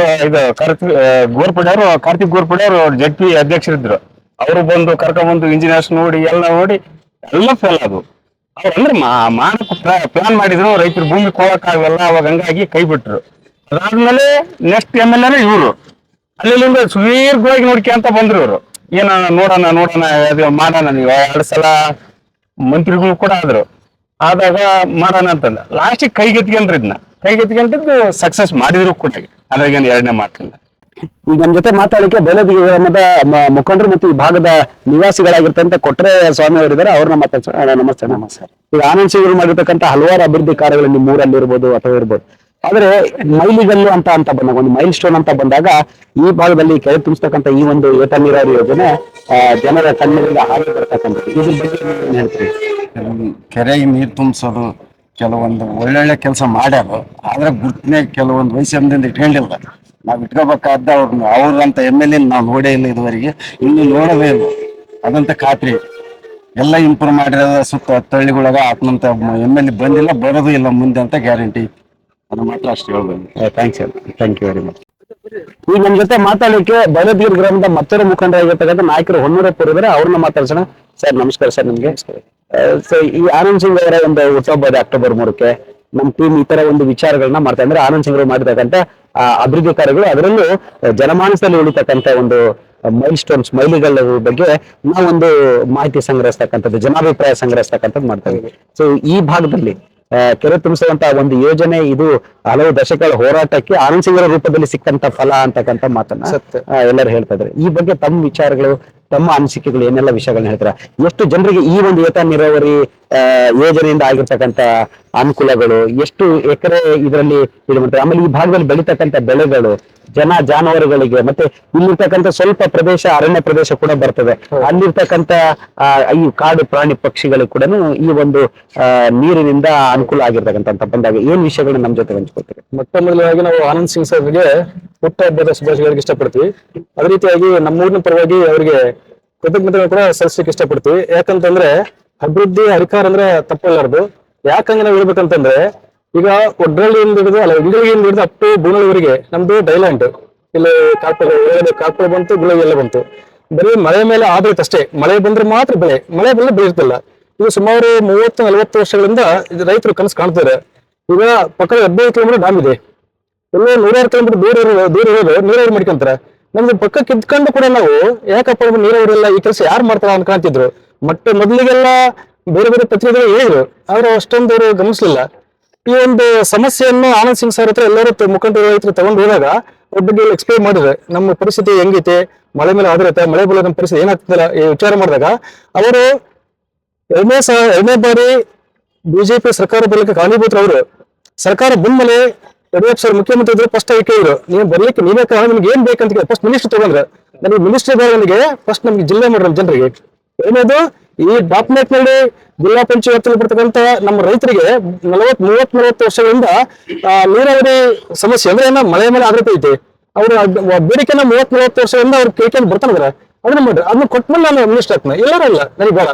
ಗೋರ್ಪಡೆ ಅವರು ಜಡ್ಪಿ ಅಧ್ಯಕ್ಷರಿದ್ರು. ಅವರು ಬಂದು ಕರ್ಕೊಂಡ್ಬಂದು ಇಂಜಿನಿಯರ್ಸ್ ನೋಡಿ ಎಲ್ಲ ಫೇಲ್ ಆದವು. ಅವ್ರು ಅಂದ್ರೆ ಮಾಡಕ್ ಪ್ಲಾನ್ ಮಾಡಿದ್ರು, ರೈತರು ಭೂಮಿ ಕೊಡಕ್ಕಾಗಲ್ಲ. ಅವಾಗ ಹಂಗಾಗಿ ಕೈ ಬಿಟ್ರು. ಅದಾದ್ಮೇಲೆ ನೆಕ್ಸ್ಟ್ MLA ಇವರು ಅಲ್ಲಿಂದ ಸುದೀರ್ಘವಾಗಿ ನೋಡ್ಕೊಂತ ಬಂದ್ರು. ಇವರು ಏನ ನೋಡೋಣ ಅದು ಮಾಡೋಣ, ನೀವು 2 ಸಲ ಮಂತ್ರಿಗಳು ಕೂಡ ಆದಾಗ ಮಾಡೋಣ ಅಂತಂದ. ಲಾಸ್ಟಿಗೆ ಕೈಗೆತ್ಕೊಂಡ್ರಿದ್ನ ಸಕ್ಸಸ್ ಮಾಡಿದ್ರು ಕೂಡ. ಅದ್ರಾಗೇನು ಎರಡನೇ ಮಾತಿಲ್ಲ. ಈಗ ನಮ್ಮ ಜೊತೆ ಮಾತಾಡಲಿಕ್ಕೆ ಬೈಲಹೊದಿಗೆ ಗ್ರಾಮದ ಮುಖಂಡರು ಮತ್ತು ಈ ಭಾಗದ ನಿವಾಸಿಗಳಾಗಿರ್ತಂತ ಕೊಟ್ರೆ ಸ್ವಾಮಿ ಅವರಿದ್ದಾರೆ, ಅವ್ರನ್ನ ಮಾತಾಡ್ಸೋಣ. ನಮಸ್ತೆ. ನಮಸ್ಕಾರ. ಈಗ ಆನಂದ್ ಸಿಂಗ್ ಮಾಡಿರ್ತಕ್ಕಂಥ ಹಲವಾರು ಅಭಿವೃದ್ಧಿ ಕಾರ್ಯಗಳು ನಿಮ್ಮ ಊರಲ್ಲಿ ಇರ್ಬೋದು ಅಥವಾ ಇರ್ಬೋದು, ಆದ್ರೆ ಮೈಲಿಗಲ್ಲು ಅಂತ ಬಂದಾಗ, ಒಂದು ಮೈಲ್ ಸ್ಟೋನ್ ಅಂತ ಬಂದಾಗ, ಈ ಭಾಗದಲ್ಲಿ ಕೆರೆ ತುಂಬಿಸ್ತಕ್ಕಂಥ ಈ ಒಂದು ಏತ ನೀರಾವರಿ ಯೋಜನೆ ಜನರ ಕಣ್ಣಿನಿಂದ ಹಾರಿ ಬರ್ತಕ್ಕಂಥದ್ದು. ಇದ್ರ ಬಗ್ಗೆ ಏನ್ ಹೇಳ್ತೀರಿ? ಕೆರೆಗೆ ನೀರು ತುಂಬಿಸೋದು ಕೆಲವೊಂದು ಒಳ್ಳೊಳ್ಳೆ ಕೆಲಸ ಮಾಡ್ಯಾರ, ಆದ್ರೆ ಗುರ್ತಿನಾಗ ಕೆಲವೊಂದು ವಯಸ್ಸಿನಿಂದ ಇಟ್ಕೊಂಡಿಲ್ಲ. ನಾವು ಇಟ್ಕೋಬೇಕಾದ ಅವ್ರಂತ MLA ನಾವು ನೋಡೇ ಇಲ್ಲ ಇದುವರೆಗೆ, ಇನ್ನು ನೋಡೋದೇ ಇಲ್ಲ. ಅದಂತ ಖಾತ್ರಿ ಎಲ್ಲ ಇಂಪ್ರೂವ್ ಮಾಡಿರೋದ ಸುತ್ತ ಹಳ್ಳಿಗಳಾಗ ಹಾಕಂತ MLA ಬಂದಿಲ್ಲ, ಬರೋದು ಇಲ್ಲ ಮುಂದೆ ಅಂತ ಗ್ಯಾರಂಟಿ. ಅದು ಮಾತ್ರ ಅಷ್ಟು ಹೇಳ್ಬೋದು. Thank you very much. ಈಗ ನಮ್ಮ ಜೊತೆ ಮಾತಾಡಲಿಕ್ಕೆ ಬೈಲಹೊದಿಗೆ ಗ್ರಾಮದ ಮತ್ತೊಂದು ಮುಖಂಡರಾಗಿರ್ತಕ್ಕಂಥ ನಾಯಕರು ಹೊನ್ನೂರಪ್ಪ ಇದ್ದಾರೆ, ಅವ್ರನ್ನ ಮಾತಾಡ್ಸೋಣ. ಸರ್ ನಮಸ್ಕಾರ. ಸರ್ ನಿಮ್ಗೆ ಈ ಆನಂದ್ ಸಿಂಗ್ ಅವರ ಒಂದು ಹುಟ್ಟುಹಬ್ಬ ಅಕ್ಟೋಬರ್ 3ಕ್ಕೆ ನಮ್ಮ ಟೀಮ್ ಈ ತರ ಒಂದು ವಿಚಾರಗಳನ್ನ ಮಾಡ್ತಾ ಅಂದ್ರೆ ಆನಂದ್ ಸಿಂಗ್ ಅವರು ಮಾಡಿರ್ತಕ್ಕಂಥ ಅಭಿವೃದ್ಧಿ ಕಾರ್ಯಗಳು, ಅದರಲ್ಲೂ ಜನಮಾನಸದಲ್ಲಿ ಉಳಿತಕ್ಕಂಥ ಒಂದು ಮೈಲಿಗಳ ಬಗ್ಗೆ ನಾವೊಂದು ಮಾಹಿತಿ ಸಂಗ್ರಹಿಸ್ತಕ್ಕಂಥದ್ದು, ಜನಾಭಿಪ್ರಾಯ ಸಂಗ್ರಹಿಸ್ತಕ್ಕಂಥದ್ದು ಮಾಡ್ತಾ ಇದ್ದೀವಿ. ಸೊ ಈ ಭಾಗದಲ್ಲಿ ಕೆರೆ ತುಂಬಿಸುವಂತ ಒಂದು ಯೋಜನೆ, ಇದು ಹಲವು ದಶಕಗಳ ಹೋರಾಟಕ್ಕೆ ಆನಂದ್ ಸಿಂಗ್ ರೂಪದಲ್ಲಿ ಸಿಕ್ಕಂತ ಫಲ ಅಂತಕ್ಕಂಥ ಮಾತನ್ನ ಎಲ್ಲರೂ ಹೇಳ್ತಾ ಇದ್ದಾರೆ. ಈ ಬಗ್ಗೆ ತಮ್ಮ ವಿಚಾರಗಳು, ತಮ್ಮ ಅನಿಸಿಕೆಗಳು ಏನೆಲ್ಲ ವಿಷಯಗಳನ್ನ ಹೇಳ್ತಾರೆ? ಎಷ್ಟು ಜನರಿಗೆ ಈ ಒಂದು ಏತ ನೀರಾವರಿ ಯೋಜನೆಯಿಂದ ಆಗಿರ್ತಕ್ಕಂಥ ಅನುಕೂಲಗಳು, ಎಷ್ಟು ಎಕರೆ ಇದರಲ್ಲಿ ಇದು ಮಾಡ್ತಾರೆ, ಆಮೇಲೆ ಈ ಭಾಗದಲ್ಲಿ ಬೆಳೀತಕ್ಕಂಥ ಬೆಳೆಗಳು, ಜಾನುವಾರುಗಳಿಗೆ, ಮತ್ತೆ ಇಲ್ಲಿರ್ತಕ್ಕಂಥ ಸ್ವಲ್ಪ ಪ್ರದೇಶ ಅರಣ್ಯ ಪ್ರದೇಶ ಕೂಡ ಬರ್ತದೆ, ಅಲ್ಲಿರ್ತಕ್ಕಂಥ ಈ ಕಾಡು ಪ್ರಾಣಿ ಪಕ್ಷಿಗಳಿಗೆ ಕೂಡ ಈ ಒಂದು ನೀರಿನಿಂದ ಅನುಕೂಲ ಆಗಿರ್ತಕ್ಕಂಥ ಬಂದಾಗ ಏನ್ ವಿಷಯಗಳನ್ನ ನಮ್ಮ ಜೊತೆ ಹಂಚ್ಕೊಳ್ತೀವಿ? ಮೊಟ್ಟ ಮೊದಲವಾಗಿ ನಾವು ಆನಂದ್ ಸಿಂಗ್ ಸರ್ಗೆ ಹುಟ್ಟುಹಬ್ಬದ ಶುಭಾಶಯಗಳಿಗೆ ಇಷ್ಟಪಡ್ತೀವಿ. ಅದೇ ರೀತಿಯಾಗಿ ನಮ್ಮೂರಿನ ಪರವಾಗಿ ಅವರಿಗೆ ಕೃತಜ್ಞತೆಗಳು ಕೂಡ ಸಲ್ಲಿಸಲಿಕ್ಕೆ ಇಷ್ಟಪಡ್ತೀವಿ. ಯಾಕಂತಂದ್ರೆ ಅಭಿವೃದ್ಧಿ ಅಧಿಕಾರ ಅಂದ್ರೆ ತಪ್ಪಲಾರದು. ಯಾಕಂದ್ರೆ ನಾವು ಹೇಳ್ಬೇಕಂತಂದ್ರೆ, ಈಗ ಒಡ್ರಳ್ಳಿಯಿಂದ ಹಿಡಿದು ಇಂಗಳಿಯಿಂದ ಹಿಡಿದು ಅಪ್ ಟು ಬೂನಳ್ಳಿವರೆಗೆ ನಮ್ದು ಡೈಲ್ಯಾಂಡ್, ಇಲ್ಲಿ ಕಾಲ್ಪುರ ಬಂತು, ಗುಳಗಿ ಎಲ್ಲ ಬಂತು. ಬರೀ ಮಳೆ ಮೇಲೆ ಆಡಳಿತ ಅಷ್ಟೇ. ಮಳೆ ಬಂದ್ರೆ ಮಾತ್ರ ಮಳೆ ಬಂದ್ರೆ ಬೆಳೆಯುತ್ತಿಲ್ಲ. ಇದು ಸುಮಾರು 30-40 ವರ್ಷಗಳಿಂದ ರೈತರು ಕನಸು ಕಾಣ್ತಾರೆ. ಈಗ ಪಕ್ಕದ 15 ಕಿಲೋಮೀಟರ್ ಡ್ಯಾಮ್ ಇದೆ, ಎಲ್ಲ 100 ಕಿಲೋಮೀಟರ್ ದೂರ ಇರೋದು ನೀರಾವರಿ ಮಾಡ್ಕೊಂತಾರೆ. ನಮ್ದು ಪಕ್ಕಕ್ಕೆ ಇದ್ಕೊಂಡು ಕೂಡ ನಾವು ಯಾಕಪ್ಪ ನೀರಾವರಿ ಇಲ್ಲ, ಈ ಕೆಲಸ ಯಾರು ಮಾಡ್ತಾರ ಅನ್ಕೊಂತಿದ್ರು. ಮೊದಲಿಗೆಲ್ಲ ಬೇರೆ ಬೇರೆ ಪತ್ರಿಕೆಗಳು ಹೇಳಿದ್ರು, ಆದ್ರೆ ಅಷ್ಟೊಂದು ಅವರು ಗಮನಿಸ್ಲಿಲ್ಲ. ಈ ಒಂದು ಸಮಸ್ಯೆಯನ್ನು ಆನಂದ್ ಸಿಂಗ್ ಸರ್ ಹತ್ರ ಎಲ್ಲರೂ ಮುಖಂಡರು ರೈತರು ತಗೊಂಡು ಹೋದಾಗ ಅವ್ರ ಬಗ್ಗೆ ಎಕ್ಸ್ಪ್ಲೇನ್ ಮಾಡಿದ್ರೆ, ನಮ್ಮ ಪರಿಸ್ಥಿತಿ ಹೆಂಗೈತೆ, ಮಳೆ ಮೇಲೆ ಆಧಾರಿತ, ಮಳೆ ಬಲ್ಲ ನಮ್ಮ ಪರಿಸ್ಥಿತಿ ಏನಾಗ್ತದಲ್ಲ ಈ ವಿಚಾರ ಮಾಡಿದಾಗ, ಅವರು ಎರಡನೇ ಬಾರಿ ಬಿಜೆಪಿ ಸರ್ಕಾರ ಬರ್ಲಿಕ್ಕೆ ಕಾರಣೀಭೂತರು. ಅವರು ಸರ್ಕಾರ ಬಂದ್ಮೇಲೆ ಯಡಿಯೂರಪ್ಪ ಸರ್ ಮುಖ್ಯಮಂತ್ರಿ ಇದ್ರು, ಫಸ್ಟ್ ಆಗಿ ಕೇಳಿದ್ರು, ನೀವು ಬರ್ಲಿಕ್ಕೆ ನೀವೇ ಕಾರಣ, ನಿಮ್ಗೆ ಏನ್ ಬೇಕಂತ ಫಸ್ಟ್ ಮಿನಿಸ್ಟರ್ ತಗೊಂಡ್ರೆ, ನನಗೆ ಮಿನಿಸ್ಟ್ರಿ ಬೇರೆ, ನನಗೆ ಫಸ್ಟ್ ನಮ್ಗೆ ಜಿಲ್ಲೆ ಮಾಡ್ರಿ ಜನರಿಗೆ. ಏನೇದು ಈ ಡಾಕ್ಯುಮೆಂಟ್ ನಲ್ಲಿ ಜಿಲ್ಲಾ ಪಂಚಾಯತ್ ಬರ್ತಕ್ಕಂಥ ನಮ್ಮ ರೈತರಿಗೆ 30-40 ವರ್ಷಗಳಿಂದ ನೀರಾವರಿ ಸಮಸ್ಯೆ ಅಂದ್ರೆ ಮಳೆ ಮೇಲೆ ಆಧಾರಿತ ಐತಿ. ಅವ್ರ ಬೇಡಿಕೆನ 30-40 ವರ್ಷಗಳಿಂದ ಅವ್ರು ಕೇಳ್ಕೊಂಡು ಬರ್ತಾನಿದ್ರೆ, ಅದನ್ನ ಮಾಡ್ರಿ, ಅದನ್ನ ಕೊಟ್ಮೇಲೆ ನಾನು ಮಿನಿಸ್ಟರ್ ಆಗ್ತೀನಿ, ಎಲ್ಲರೂ ಇಲ್ಲ ನನಗೆ ಬೇಡ,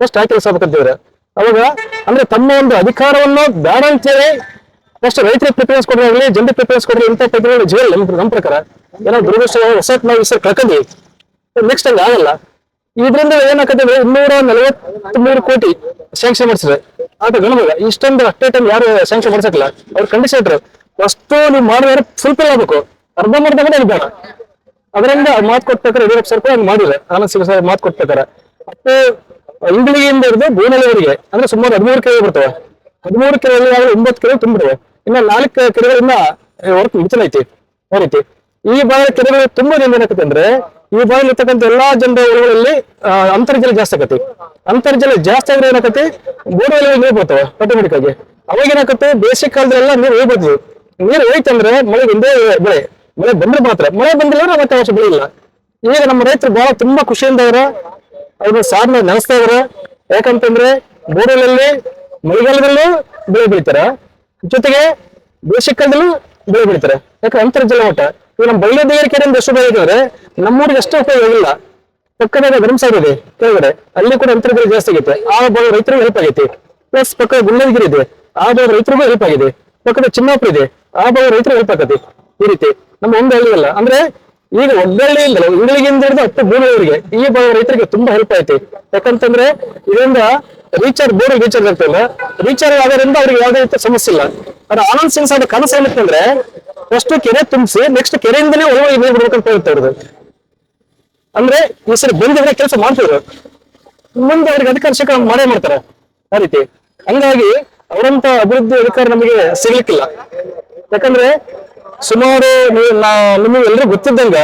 ಫಸ್ಟ್ ಆಯ್ಕೆ ಕೆಲಸ ಆಗ್ಬೇಕಂತಿದ್ರೆ ಅವಾಗ ಅಂದ್ರೆ ತಮ್ಮ ಒಂದು ಅಧಿಕಾರವನ್ನು ಬೇಡ ಅಂತೇಳಿ ಫಸ್ಟ್ ರೈತರಿಗೆ ಪ್ರಿಫರೆನ್ಸ್ ಕೊಡೋದಾಗ್ಲಿ, ಜನರಿಗೆ ಪ್ರಿಫರೆನ್ಸ್ ಕೊಡಲಿ, ಇಂಥ ಪ್ರತಿಗಳು ಜೀವನ ನಮ್ಮ ಪ್ರಕಾರ ಏನೋ ದುರದೃಷ್ಟ ಹೊಸ ನಾವು ಹೆಸರು ಕಳ್ಕೊಂಡ್ವಿ. ನೆಕ್ಸ್ಟ್ ಹಂಗ ಆಗಲ್ಲ. ಇದರಿಂದ ಏನಾಗತ್ತೆ, 243 ಕೋಟಿ ಸ್ಯಾಂಕ್ಷನ್ ಮಾಡಿಸಿದ್ರೆ ಆತ ಗಣಮಗ ಇಷ್ಟೊಂದು ಅಷ್ಟೇ ಟೈಮ್ ಯಾರು ಸ್ಯಾಂಕ್ಷನ್ ಮಾಡ್ಸಕ್ಕಿಲ್ಲ. ಅವ್ರ ಕಂಡೀಷನ್ ಇಟ್ರು ಫಸ್ಟ್ ನೀವು ಮಾಡಿದ್ರೆ ಫುಲ್ಫಿಲ್ ಆಗ್ಬೇಕು, ಅರ್ಧಂಬರ್ಧ ಬೇಡ. ಅದರಿಂದ ಮಾತು ಕೊಟ್ಬೇಕಾರೆ ಯಡಿಯೂರಪ್ಪ ಸರ್ಕಾರ ಹಂಗೆ ಮಾಡಿಲ್ಲ. ಆನಂದ್ ಸಿಂಗ್ ಸರ್ ಮಾತು ಕೊಟ್ಬೇಕಾರೆ ಅಷ್ಟು ಇಂಗ್ಲಿಗಿಂದ ಹಿಡಿದು ಬೋನಲ್ಲಿವರೆಗೆ ಅಂದ್ರೆ ಸುಮಾರು 13 ಕೆರೆ ಬರ್ತವೆ. 13 ಕೆರೆಯಲ್ಲಿ 9 ಕೆರೆ ತುಂಬಿಡುವೆ, ಇನ್ನ 4 ಕೆರೆಗಳಿಂದ ಹೊರತು ಮಿಚಲ ಐತಿ. ಆ ರೀತಿ ಈ ಭಾಗದ ಕೆರೆಗಳು ತುಂಬೋದ್ರಿಂದ ಏನಾಗುತ್ತೆ ಅಂದ್ರೆ ಈ ಭಾಗದಲ್ಲಿ ಇರ್ತಕ್ಕಂಥ ಎಲ್ಲಾ ಜನರ ಊರುಗಳಲ್ಲಿ ಅಂತರ್ಜಲ ಜಾಸ್ತಿ ಆಗತ್ತೆ. ಅಂತರ್ಜಲ ಜಾಸ್ತಿ ಆದ್ರೆ ಏನಾಗತ್ತೆ, ಬೋರ್ವೆಲ್ ನೀರು ಬರ್ತವೆ ಆಟೋಮೆಟಿಕ್ ಆಗಿ. ಅವಾಗ ಏನಾಗುತ್ತೆ, ಬೇಸಿಗೆ ಕಾಲದಲ್ಲೆಲ್ಲ ನೀರು ಹೋಗ್ಬೋದು. ನೀರು ಹೋಯ್ತಂದ್ರೆ ಮಳೆ ಹಿಂದೆ ಬೆಳೆ, ಮಳೆ ಬಂದ್ರೆ ಮಾತ್ರ, ಮಳೆ ಬಂದಿಲ್ಲ ಮತ್ತೆ ವರ್ಷ ಬೆಳೆ ಇಲ್ಲ. ಈಗ ನಮ್ಮ ರೈತರು ಬಹಳ ತುಂಬಾ ಖುಷಿಯಿಂದ ಅವ್ರನ್ನ ಸಾಧನೆ ನಡೆಸ್ತಾ ಇದಾರೆ. ಯಾಕಂತಂದ್ರೆ ಬೋರ್ವೆಲ್ ಅಲ್ಲಿ ಮಳೆಗಾಲದಲ್ಲೂ ಬೆಳೆ ಬೆಳಿತಾರ, ಜೊತೆಗೆ ಬೇಸಿಗೆ ಕಾಲದಲ್ಲೂ ಬೆಳೆ ಬೆಳಿತಾರೆ. ಯಾಕಂದ್ರೆ ಅಂತರ್ಜಲ ಮಟ್ಟ ಈಗ ನಮ್ಮ ಬೈಲದೇವರ ಕೆರೆಯಿಂದ ಎಷ್ಟು ಬೆಳೆ ಇದ್ರೆ ನಮ್ಮೂರಿಗೆ ಅಷ್ಟೇ ಉಪಯೋಗ ಇಲ್ಲ. ಪಕ್ಕದಾಗ ಧರ್ಮಸಾಗರ ಇದೆ ಕೆಳಗಡೆ, ಅಲ್ಲಿ ಕೂಡ ಅಂತರ್ಜಲ ಜಾಸ್ತಿ ಆಗೈತೆ, ಆ ಭಾಗ ರೈತರಿಗೂ ಹೆಲ್ಪ್ ಆಗೈತಿ. ಪ್ಲಸ್ ಪಕ್ಕದ ಗುಂಡಗಿರಿ ಇದೆ, ಆ ಭಾಗ ರೈತರಿಗೂ ಹೆಲ್ಪ್ ಆಗಿದೆ. ಪಕ್ಕದ ಚಿನ್ನಾಪುರ ಇದೆ, ಆ ಭಾಗ ರೈತರಿಗೆ ಹೆಲ್ಪ್ ಆಗತ್ತೆ. ಈ ರೀತಿ ನಮ್ಮ ಒಂದು ಹಳ್ಳಿ ಅಲ್ಲ ಅಂದ್ರೆ ಈಗ ಒಗ್ಗಳ್ಳಿಯಿಂದ ಇಂಗಳಿಗಿಂದ ಹಿಡಿದು 10 ಬೋರ್ವರಿಗೆ ಈ ಭಾಗ ರೈತರಿಗೆ ತುಂಬಾ ಹೆಲ್ಪ್ ಐತಿ. ಯಾಕಂತಂದ್ರೆ ಇದರಿಂದ ರೀಚಾರ್ಜ್ ಬೋರ್ ರೀಚಾರ್ಜ್ ಆಗ್ತಿಲ್ಲ, ರೀಚಾರ್ಜ್ ಆಗೋದ್ರಿಂದ ಅವ್ರಿಗೆ ಯಾವುದೇ ರೀತಿ ಸಮಸ್ಯೆ ಇಲ್ಲ. ಆದ್ರೆ ಆನಂದ್ ಸಿಂಗ್ ಸಾಹೇಬ್ ಕನಸು ಏನಂತಂದ್ರೆ ಫಸ್ಟ್ ಕೆರೆ ತುಂಬಿಸಿ ನೆಕ್ಸ್ಟ್ ಕೆರೆಯಿಂದಲೇ ಒಳಗೆ ನೀರು ಬಿಡ್ಬೇಕಂತ ಹೇಳ್ತಾ ಇರೋದು. ಅಂದ್ರೆ ಈ ಸರಿ ಬಂದಿದ್ರೆ ಕೆಲಸ ಮಾಡ್ತಿದ್ರು, ಮುಂದೆ ಅವ್ರಿಗೆ ಅಧಿಕಾರ ಶೇಖರ ಮಾಡೇ ಮಾಡ್ತಾರೆ. ಆ ರೀತಿ ಹಂಗಾಗಿ ಅವರಂತ ಅಭಿವೃದ್ಧಿ ಅಧಿಕಾರ ನಮಗೆ ಸಿಗ್ಲಿಕ್ಕಿಲ್ಲ. ಯಾಕಂದ್ರೆ ಸುಮಾರು ನಿಮಗೆ ಎಲ್ಲರೂ ಗೊತ್ತಿದ್ದಂಗ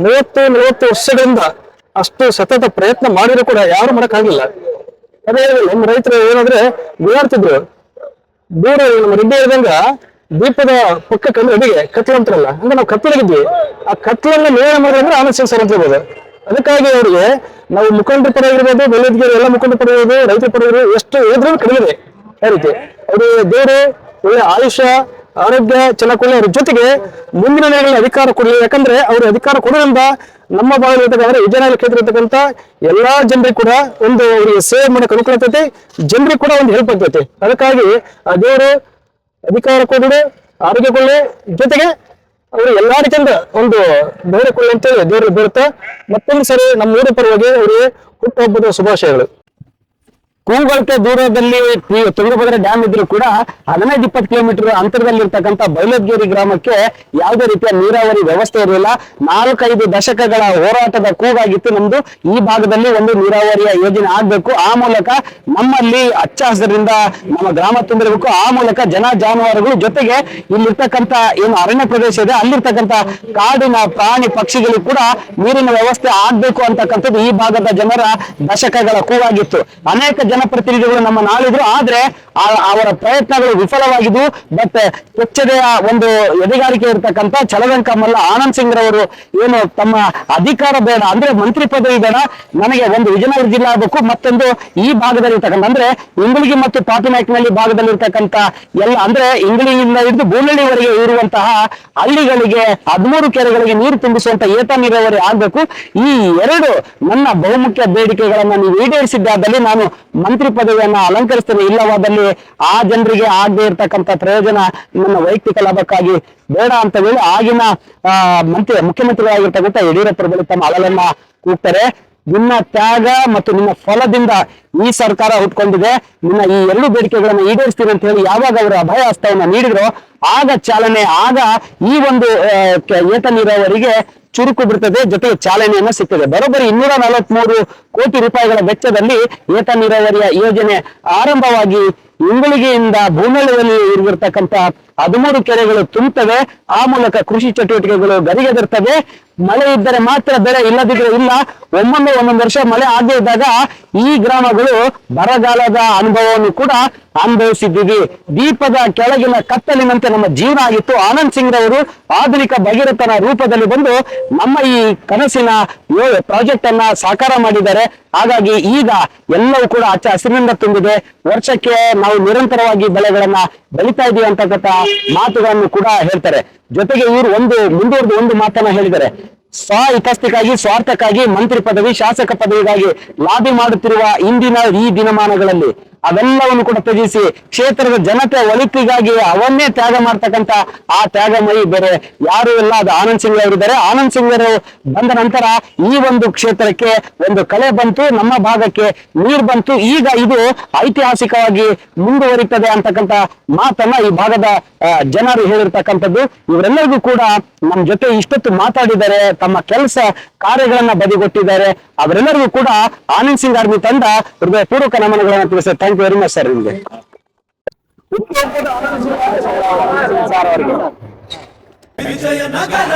30-40 ವರ್ಷಗಳಿಂದ ಅಷ್ಟು ಸತತ ಪ್ರಯತ್ನ ಮಾಡಿದ್ರು ಕೂಡ ಯಾರು ಮಾಡಕ್ ಆಗ್ಲಿಲ್ಲ. ಅದೇ ನಮ್ಮ ರೈತರು ಏನಾದ್ರೆ ಗುಣಾಡ್ತಿದ್ರು, ದೂರ ನಮ್ಮ ರೆಡ್ಡಿ ಹೇಳಿದಂಗ ದೀಪದ ಪಕ್ಕಕ್ಕೆ ಅಂದ್ರೆ ಅಡಿಗೆ ಕತ್ಲು ಅಂತಾರಲ್ಲ, ಅಂದ್ರೆ ನಾವು ಕತ್ಲಗಿದ್ವಿ, ಆ ಕತ್ಲನ್ನ ನಿರ್ಣಯ ಮಾಡಿದ್ರೆ ಆನಂದ್ ಸಿಂಗ್ ಸರ್ ಅಂತ ಹೇಳ್ಬೋದು. ಅದಕ್ಕಾಗಿ ಅವರಿಗೆ ನಾವು ಮುಖಂಡರ ಪರ ಇರ್ಬೋದು, ಬೆಳೆದಿಗೆ ಎಲ್ಲ ಮುಖಂಡರ ಪರ ಇರ್ಬೋದು, ರೈತರ ಪರ ಇರ್ಬೋದು, ಎಷ್ಟು ಹೇಳಿದ್ರು ಕಡಿಮೆ ಇದೆ. ಆ ರೀತಿ ಅವ್ರಿಗೆ ದೇವರು ಒಳ್ಳೆ ಆಯುಷ್ಯ ಆರೋಗ್ಯ ಚೆನ್ನಾಗಿ ಕೊಡಲಿ, ಅವ್ರ ಜೊತೆಗೆ ಮುಂದಿನ ದಿನಗಳಲ್ಲಿ ಅಧಿಕಾರ ಕೊಡಲಿ. ಯಾಕಂದ್ರೆ ಅವ್ರ ಅಧಿಕಾರ ಕೊಡೋದ್ರಿಂದ ನಮ್ಮ ಭಾಗದಲ್ಲಿ ಇರ್ತಕ್ಕಂಥ ವಿಜಯನಗರ ಕ್ಷೇತ್ರ ಇರ್ತಕ್ಕಂಥ ಎಲ್ಲಾ ಜನರಿಗೆ ಕೂಡ ಒಂದು ಅವರಿಗೆ ಸೇವೆ ಮಾಡಕ್ಕೆ ಅನುಕೂಲ ಆಗ್ತೈತಿ, ಜನರಿಗೆ ಕೂಡ ಒಂದು ಹೆಲ್ಪ್ ಆಗ್ತೈತಿ. ಅದಕ್ಕಾಗಿ ಆ ದೇವರು ಅಧಿಕಾರ ಕೊಡಲಿ, ಆರೋಗ್ಯ ಕೊಡಲಿ, ಜೊತೆಗೆ ಅವರು ಎಲ್ಲಾ ರೀತಿಯಿಂದ ಒಂದು ಧೈರ್ಯ ಕೊಡಲಿ ಅಂತೇಳಿ ದೇವರು ಬೀಳುತ್ತಾ ಮತ್ತೊಂದು ಸರಿ ನಮ್ಮ ಊರ ಪರವಾಗಿ ಅವರಿಗೆ ಹುಟ್ಟುಹಬ್ಬದ ಶುಭಾಶಯಗಳು. ಕೂಗಳತೆ ದೂರದಲ್ಲಿ ತುಂಗಭದ್ರಾ ಡ್ಯಾಮ್ ಇದ್ರು ಕೂಡ 15-20 ಕಿಲೋಮೀಟರ್ ಅಂತರದಲ್ಲಿರ್ತಕ್ಕಂಥ ಬೈಲದ್ಗೇರಿ ಗ್ರಾಮಕ್ಕೆ ಯಾವುದೇ ರೀತಿಯ ನೀರಾವರಿ ವ್ಯವಸ್ಥೆ ಇರಲಿಲ್ಲ. 4-5 ದಶಕಗಳ ಹೋರಾಟದ ಕೂಗಾಗಿತ್ತು ನಮ್ದು. ಈ ಭಾಗದಲ್ಲಿ ಒಂದು ನೀರಾವರಿಯ ಯೋಜನೆ ಆಗ್ಬೇಕು, ಆ ಮೂಲಕ ನಮ್ಮಲ್ಲಿ ಹಚ್ಚ ಹಸಿರಿಂದ ನಮ್ಮ ಗ್ರಾಮ ತುಂಬಿರಬೇಕು, ಆ ಮೂಲಕ ಜನ ಜಾನುವಾರುಗಳು ಜೊತೆಗೆ ಇಲ್ಲಿರ್ತಕ್ಕಂಥ ಏನು ಅರಣ್ಯ ಪ್ರದೇಶ ಇದೆ ಅಲ್ಲಿರ್ತಕ್ಕಂಥ ಕಾಡಿನ ಪ್ರಾಣಿ ಪಕ್ಷಿಗಳು ಕೂಡ ನೀರಿನ ವ್ಯವಸ್ಥೆ ಆಗ್ಬೇಕು ಅಂತಕ್ಕಂಥದ್ದು ಈ ಭಾಗದ ಜನರ ದಶಕಗಳ ಕೂಗಾಗಿತ್ತು. ಅನೇಕ ಜನಪ್ರತಿನಿಧಿಗಳು ನಮ್ಮ ನಾಳಿದ್ರು, ಆದ್ರೆ ಅವರ ಪ್ರಯತ್ನಗಳು ವಿಫಲವಾಗಿದ್ವು. ಬಟ್ ಸ್ವಚ್ಛತೆಯ ಒಂದು ಎದೆಗಾರಿಕೆ ಇರತಕ್ಕಂಥ ಛಲದಂಕ ಮಲ್ಲ ಆನಂದ್ ಸಿಂಗ್ ರವರು ಏನು ತಮ್ಮ ಅಧಿಕಾರ ಬೇಡ ಅಂದ್ರೆ ಮಂತ್ರಿ ಪದವಿ ಬೇಡ, ನನಗೆ ಒಂದು ವಿಜಯನಗರ ಜಿಲ್ಲೆ ಆಗಬೇಕು, ಮತ್ತೊಂದು ಈ ಭಾಗದಲ್ಲಿ ಇರ್ತಕ್ಕಂಥ ಅಂದ್ರೆ ಇಂಗಳಗಿ ಮತ್ತು ಪಾಪಿನಾಯ್ಕನಹಳ್ಳಿ ಭಾಗದಲ್ಲಿ ಇರ್ತಕ್ಕಂಥ ಎಲ್ಲ ಅಂದ್ರೆ ಇಂಗಳಗಿಯಿಂದ ಹಿಡಿದು ಬೂನಹಳ್ಳಿವರೆಗೆ ಇರುವಂತಹ ಹಳ್ಳಿಗಳಿಗೆ 13 ಕೆರೆಗಳಿಗೆ ನೀರು ತುಂಬಿಸುವಂತ ಏತ ನೀರಾವರಿ ಆಗ್ಬೇಕು. ಈ 2 ನನ್ನ ಬಹುಮುಖ್ಯ ಬೇಡಿಕೆಗಳನ್ನ ನೀವು ಈಡೇರಿಸಿದ್ದಾದಲ್ಲಿ ನಾನು ಮಂತ್ರಿ ಪದವಿಯನ್ನ ಅಲಂಕರಿಸ್ತೇನೆ, ಇಲ್ಲವಾದಲ್ಲಿ ಆ ಜನರಿಗೆ ಆಗದೆ ಇರ್ತಕ್ಕಂಥ ಪ್ರಯೋಜನ ನನ್ನ ವೈಯಕ್ತಿಕ ಲಾಭಕ್ಕಾಗಿ ಬೇಡ ಅಂತ ಹೇಳಿ ಆಗಿನ ಮುಖ್ಯಮಂತ್ರಿಗಳಾಗಿರ್ತಕ್ಕಂಥ ಯಡಿಯೂರಪ್ಪ ಬಳಿ ತಮ್ಮ ಅಳಲನ್ನ ಕೂಗ್ತಾರೆ. ನಿನ್ನ ತ್ಯಾಗ ಮತ್ತು ನಿನ್ನ ಫಲದಿಂದ ಈ ಸರ್ಕಾರ ಹುಟ್ಕೊಂಡಿದೆ, ನಿನ್ನ ಈ 2 ಬೇಡಿಕೆಗಳನ್ನ ಈಡೇರಿಸ್ತೀನಿ ಅಂತ ಹೇಳಿ ಯಾವಾಗ ಅವರು ಅಭಯ ಹಸ್ತವನ್ನ ನೀಡಿದ್ರು ಆಗ ಚಾಲನೆ, ಆಗ ಈ ಒಂದು ಏತ ನೀರಾವರಿಗೆ ಚುರುಕು ಬಿಡ್ತದೆ, ಜೊತೆಗೆ ಚಾಲನೆಯನ್ನ ಸಿಗ್ತದೆ. ಬರೋಬ್ಬರಿ 243 ಕೋಟಿ ರೂಪಾಯಿಗಳ ವೆಚ್ಚದಲ್ಲಿ ಏತ ನೀರಾವರಿಯ ಯೋಜನೆ ಆರಂಭವಾಗಿ ಇಂಗಳಿಗೆಯಿಂದ ಬೂನಹಳ್ಳಿಯಲ್ಲಿ ಇರುವಿರ್ತಕ್ಕಂಥ 13 ಕೆರೆಗಳು ತುಂಬುತ್ತವೆ. ಆ ಮೂಲಕ ಕೃಷಿ ಚಟುವಟಿಕೆಗಳು ಗರಿಗೆದರ್ತವೆ. ಮಳೆ ಇದ್ದರೆ ಮಾತ್ರ ಬೆಳೆ, ಇಲ್ಲದಿದ್ರೆ ಇಲ್ಲ. ಒಂದೊಂದು ವರ್ಷ ಮಳೆ ಆಗದೇ ಇದ್ದಾಗ ಈ ಗ್ರಾಮಗಳು ಬರಗಾಲದ ಅನುಭವವನ್ನು ಕೂಡ ಅನುಭವಿಸಿದ್ದೀವಿ. ದೀಪದ ಕೆಳಗಿನ ಕತ್ತಲಿನಂತೆ ನಮ್ಮ ಜೀವನ ಆಗಿತ್ತು. ಆನಂದ್ ಸಿಂಗ್ ರವರು ಆಧುನಿಕ ಭಗೀರಥನ ರೂಪದಲ್ಲಿ ಬಂದು ನಮ್ಮ ಈ ಕನಸಿನ ಪ್ರಾಜೆಕ್ಟ್ ಅನ್ನ ಸಾಕಾರ ಮಾಡಿದ್ದಾರೆ. ಹಾಗಾಗಿ ಈಗ ಎಲ್ಲವೂ ಕೂಡ ಹಚ್ಚ ಹಸಿರಿನಿಂದ ತುಂಬಿದೆ. ವರ್ಷಕ್ಕೆ ನಾವು ನಿರಂತರವಾಗಿ ಬೆಳೆಗಳನ್ನ ಬೆಳಿತಾ ಇದೀವಿ ಅಂತಕ್ಕಂಥ ಮಾತುಗಳನ್ನು ಕೂಡ ಹೇಳ್ತಾರೆ. ಜೊತೆಗೆ ಇವರು ಮುಂದುವರೆದು ಒಂದು ಮಾತನ್ನ ಹೇಳಿದ್ದಾರೆ, ಹಿತಾಸಕ್ತಿಗಾಗಿ ಸ್ವಾರ್ಥಕ್ಕಾಗಿ ಮಂತ್ರಿ ಪದವಿ ಶಾಸಕ ಪದವಿಗಾಗಿ ಲಾಬಿ ಮಾಡುತ್ತಿರುವ ಇಂದಿನ ಈ ದಿನಮಾನಗಳಲ್ಲಿ ಅವೆಲ್ಲವನ್ನು ಕೂಡ ತ್ಯಜಿಸಿ ಕ್ಷೇತ್ರದ ಜನತೆ ಒಳಿತಿಗಾಗಿ ಅವನ್ನೇ ತ್ಯಾಗ ಮಾಡ್ತಕ್ಕಂಥ ಆ ತ್ಯಾಗಮಯಿ ಬೇರೆ ಯಾರು ಇಲ್ಲ, ಅದು ಆನಂದ್ ಸಿಂಗ್ ಅವರಿದ್ದಾರೆ. ಆನಂದ್ ಸಿಂಗ್ ಅವರು ಬಂದ ನಂತರ ಈ ಒಂದು ಕ್ಷೇತ್ರಕ್ಕೆ ಒಂದು ಕಳೆ ಬಂತು, ನಮ್ಮ ಭಾಗಕ್ಕೆ ನೀರು ಬಂತು. ಈಗ ಇದು ಐತಿಹಾಸಿಕವಾಗಿ ಮುಂದುವರಿತದೆ ಅಂತಕ್ಕಂಥ ಮಾತನ್ನ ಈ ಭಾಗದ ಜನರು ಹೇಳಿರ್ತಕ್ಕಂಥದ್ದು. ಇವರೆಲ್ಲರಿಗೂ ಕೂಡ ನಮ್ಮ ಜೊತೆ ಇಷ್ಟೊತ್ತು ಮಾತಾಡಿದ್ದಾರೆ, ತಮ್ಮ ಕೆಲಸ ಕಾರ್ಯಗಳನ್ನ ಬದಿಗೊಟ್ಟಿದ್ದಾರೆ. ಅವರೆಲ್ಲರಿಗೂ ಕೂಡ ಆನಂದ್ ಸಿಂಗ್ ಆರ್ಮಿ ತಂಡ ಹೃದಯಪೂರ್ವಕ ನಮನಗಳನ್ನು ತಿಳಿಸುತ್ತೆ. Thank you very much sir. ನಿಮಗೆ ವಿಜಯನಗರ